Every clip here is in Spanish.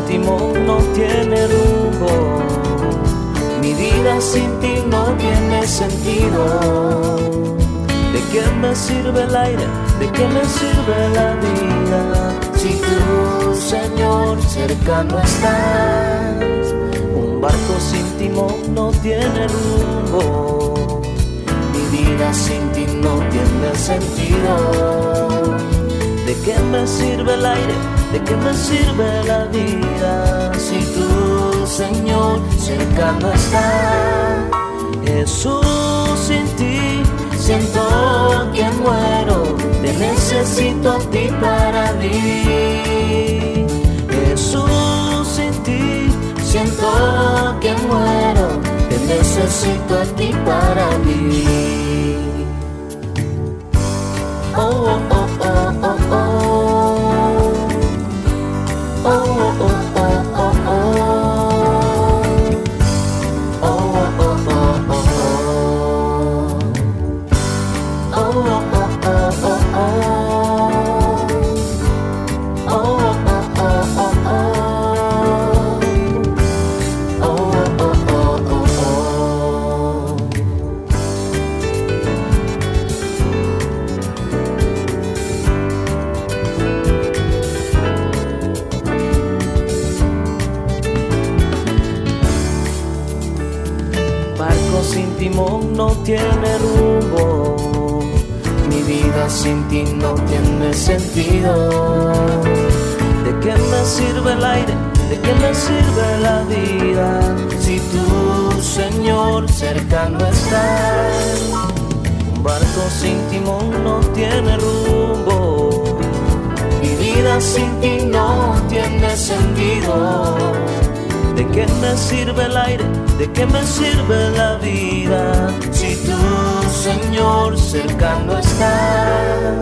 timón no tiene rumbo. Mi vida sin ti no tiene sentido. ¿De qué me sirve el aire? ¿De qué me sirve la vida? Si tú, Señor, cercano estás. Un barco sin timón no tiene rumbo. Mi vida sin ti no tiene sentido. ¿De qué me sirve el aire? ¿De qué me sirve la vida? Si tú, Señor, cercano estás. Jesús, sin ti siento que muero. Te necesito a ti para vivir. Jesús, sin ti siento que muero. Te necesito a ti para vivir. Oh, oh, oh, oh, oh, oh. Oh, oh, oh, oh, oh, oh. Oh, oh, oh, oh, oh, oh. Oh, oh, oh, oh, oh, oh. Oh, oh, oh, oh, oh, oh. Oh, oh, oh, oh, oh. Barco sin timón no tiene rumbo. Mi vida sin ti no tiene sentido. ¿De qué me sirve el aire? ¿De qué me sirve la vida? Si tú, Señor, cercano estás. Un barco sin timón no tiene rumbo. Mi vida sin ti no tiene sentido. ¿De qué me sirve el aire? ¿De qué me sirve la vida? Si tú, Señor, cercano estás.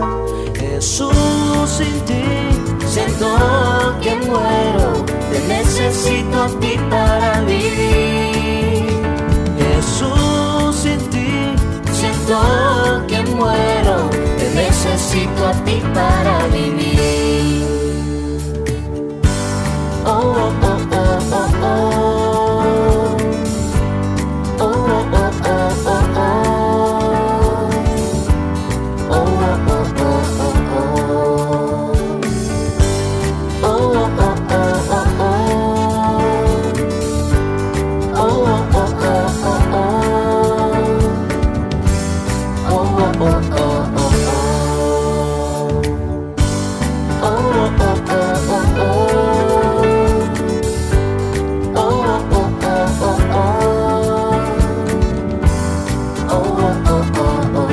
Jesús, sin ti siento que muero. Te necesito a ti para vivir. Jesús, sin ti siento que muero. Te necesito a ti para vivir. Oh, oh, oh, oh, oh, oh. Oh, oh, oh, oh, oh, oh. Oh, oh, oh, oh, oh, oh. Oh, oh, oh, oh, oh, oh. Oh, oh, oh, oh, oh, oh. Oh, oh, oh, oh, oh, oh. Oh, oh, oh, oh,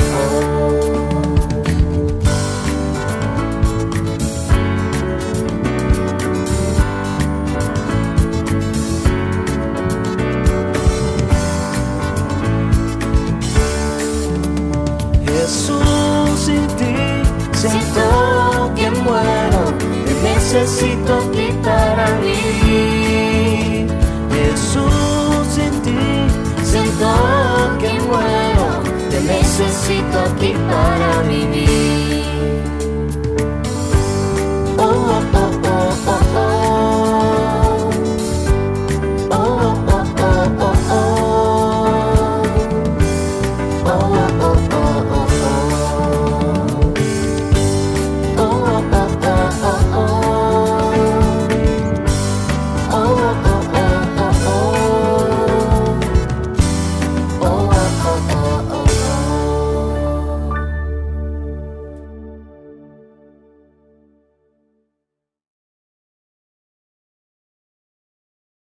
Jesús, sin ti siento que muero. Te necesito a ti para vivir. Jesús, sin ti siento que muero. Te necesito a ti para vivir.